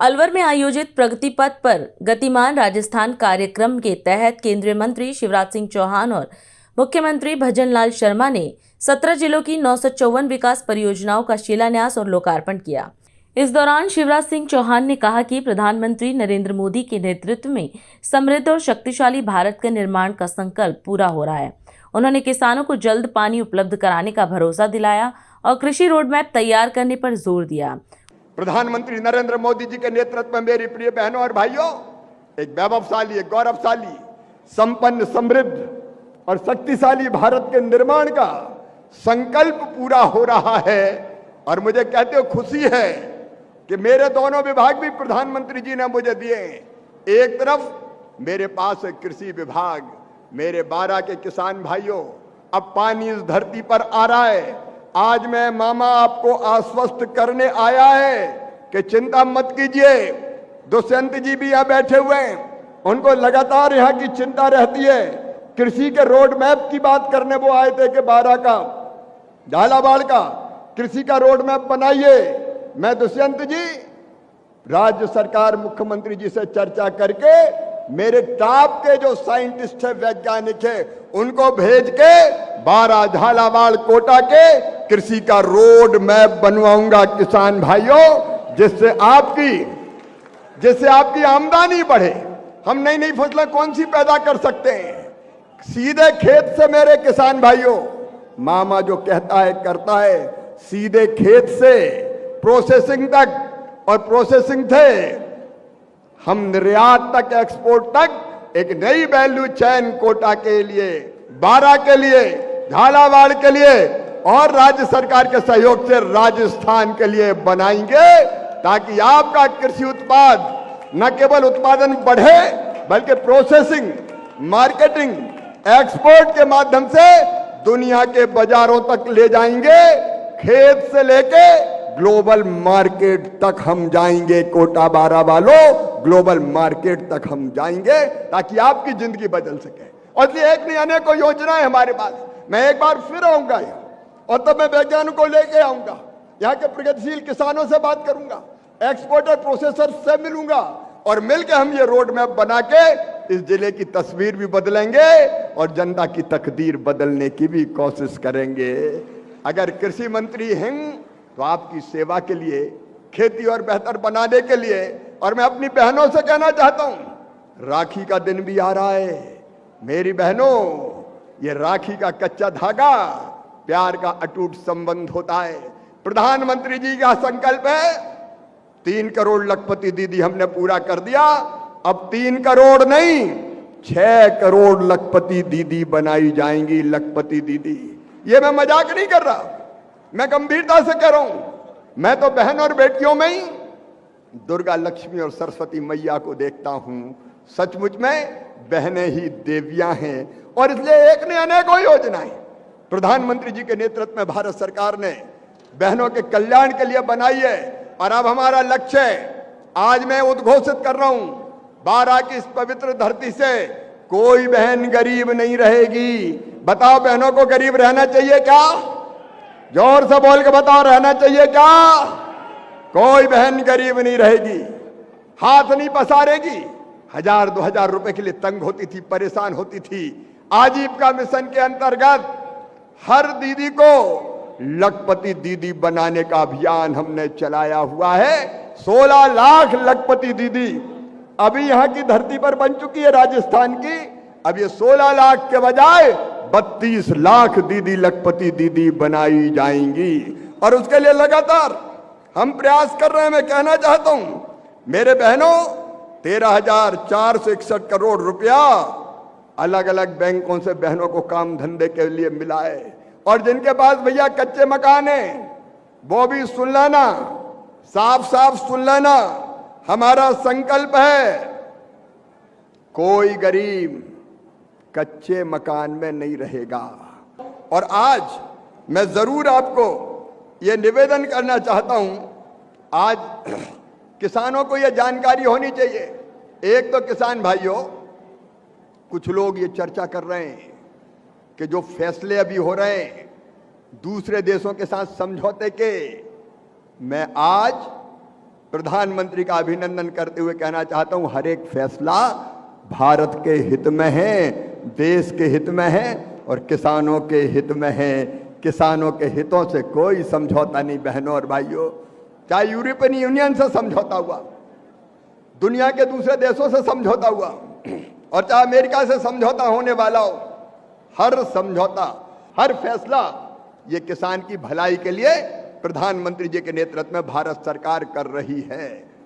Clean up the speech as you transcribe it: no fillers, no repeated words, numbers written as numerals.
अलवर में आयोजित प्रगति पथ पर गतिमान राजस्थान कार्यक्रम के तहत केंद्रीय मंत्री शिवराज सिंह चौहान और मुख्यमंत्री भजनलाल शर्मा ने 17 जिलों की 954 विकास परियोजनाओं का शिलान्यास और लोकार्पण किया। इस दौरान शिवराज सिंह चौहान ने कहा कि प्रधानमंत्री नरेंद्र मोदी के नेतृत्व में समृद्ध और शक्तिशाली भारत के निर्माण का संकल्प पूरा हो रहा है। उन्होंने किसानों को जल्द पानी उपलब्ध कराने का भरोसा दिलाया और कृषि रोडमैप तैयार करने पर जोर दिया। प्रधानमंत्री नरेंद्र मोदी जी के नेतृत्व में मेरी प्रिय बहनों और भाइयों, एक वैभवशाली, एक गौरवशाली, संपन्न, समृद्ध और शक्तिशाली भारत के निर्माण का संकल्प पूरा हो रहा है। और मुझे कहते हो खुशी है कि मेरे दोनों विभाग भी प्रधानमंत्री जी ने मुझे दिए। एक तरफ मेरे पास है कृषि विभाग। मेरे 12 के किसान भाइयों, अब पानी इस धरती पर आ रहा है। आज मैं मामा आपको आश्वस्त करने आया है कि चिंता मत कीजिए। दुष्यंत जी भी यहां बैठे हुए हैं, उनको लगातार यहां की चिंता रहती है। कृषि के रोड मैप की बात करने वो आए थे कि 12 का, झालावाड़ का कृषि का रोड मैप बनाइए। मैं दुष्यंत जी राज्य सरकार मुख्यमंत्री जी से चर्चा करके मेरे टॉप के जो साइंटिस्ट है, वैज्ञानिक है, उनको भेज के 12 झालावाड़ कोटा के कृषि का रोड मैप बनवाऊंगा किसान भाइयों, जिससे आपकी आमदनी बढ़े। हम नई नई फसलें कौन सी पैदा कर सकते हैं? सीधे खेत से मेरे किसान भाइयों, मामा जो कहता है करता है। सीधे खेत से प्रोसेसिंग तक, और प्रोसेसिंग थे हम निर्यात तक, एक्सपोर्ट तक एक नई वैल्यू चेन कोटा के लिए, 12 के लिए, झालावाड़ के लिए और राज्य सरकार के सहयोग से राजस्थान के लिए बनाएंगे, ताकि आपका कृषि उत्पाद न केवल उत्पादन बढ़े बल्कि प्रोसेसिंग, मार्केटिंग, एक्सपोर्ट के माध्यम से दुनिया के बाजारों तक ले जाएंगे। खेत से लेके ग्लोबल मार्केट तक हम जाएंगे। कोटा 12 वालों, ग्लोबल मार्केट तक हम जाएंगे ताकि आपकी जिंदगी बदल सके। और ये एक नहीं अनेकों योजनाएं हमारे पास। मैं एक बार फिर आऊंगा और तब मैं वैज्ञानिकों को लेके आऊंगा, यहाँ के प्रगतिशील किसानों से बात करूंगा, एक्सपोर्टर प्रोसेसर से मिलूंगा और मिलकर हम ये रोड मैप बना के इस जिले की तस्वीर भी बदलेंगे और जनता की तकदीर बदलने की भी कोशिश करेंगे। अगर कृषि मंत्री हैं तो आपकी सेवा के लिए, खेती और बेहतर बनाने के लिए। और मैं अपनी बहनों से कहना चाहता हूं, राखी का दिन भी आ रहा है। मेरी बहनों, ये राखी का कच्चा धागा प्यार का अटूट संबंध होता है। प्रधानमंत्री जी का संकल्प है 3 करोड़ लखपति दीदी हमने पूरा कर दिया। अब 3 करोड़ नहीं, 6 करोड़ लखपति दीदी बनाई जाएंगी। लखपति दीदी, ये मैं मजाक नहीं कर रहा, मैं गंभीरता से कह रहा हूं। मैं तो बहन और बेटियों में ही दुर्गा, लक्ष्मी और सरस्वती मैया को देखता हूं। सचमुच में बहनें ही देवियां हैं। और इसलिए एक ने अनेकों योजनाएं प्रधानमंत्री जी के नेतृत्व में भारत सरकार ने बहनों के कल्याण के लिए बनाई है। और अब हमारा लक्ष्य है, आज मैं उद्घोषित कर रहा हूं, 12 की इस पवित्र धरती से कोई बहन गरीब नहीं रहेगी। बताओ, बहनों को गरीब रहना चाहिए क्या? जोर से बोल के बताओ, रहना चाहिए क्या? कोई बहन गरीब नहीं रहेगी, हाथ नहीं पसारेगी। 1000-2000 रुपए के लिए तंग होती थी, परेशान होती थी। आजीविका मिशन के अंतर्गत हर दीदी को लखपति दीदी बनाने का अभियान हमने चलाया हुआ है। 16 लाख लखपति दीदी अभी यहां की धरती पर बन चुकी है, राजस्थान की। अब ये 16 लाख के बजाय 32 लाख दीदी लखपति दीदी बनाई जाएंगी। और उसके लिए लगातार हम प्रयास कर रहे हैं। मैं कहना चाहता हूं, मेरे बहनों, 13,461 करोड़ रुपया अलग अलग बैंकों से बहनों को काम धंधे के लिए मिला है। और जिनके पास भैया कच्चे मकान है, वो भी सुन लेना, साफ साफ सुन लेना, हमारा संकल्प है कोई गरीब कच्चे मकान में नहीं रहेगा। और आज मैं जरूर आपको यह निवेदन करना चाहता हूं, आज किसानों को यह जानकारी होनी चाहिए। एक तो किसान भाइयों, कुछ लोग ये चर्चा कर रहे हैं कि जो फैसले अभी हो रहे हैं दूसरे देशों के साथ समझौते के, मैं आज प्रधानमंत्री का अभिनंदन करते हुए कहना चाहता हूं, हर एक फैसला भारत के हित में है, देश के हित में है और किसानों के हित में है। किसानों के हितों से कोई समझौता नहीं बहनों और भाइयों, चाहे यूरोपियन यूनियन से समझौता हुआ, दुनिया के दूसरे देशों से समझौता हुआ और चाहे अमेरिका से समझौता होने वाला हो, हर समझौता, हर फैसला ये किसान की भलाई के लिए प्रधानमंत्री जी के नेतृत्व में भारत सरकार कर रही है।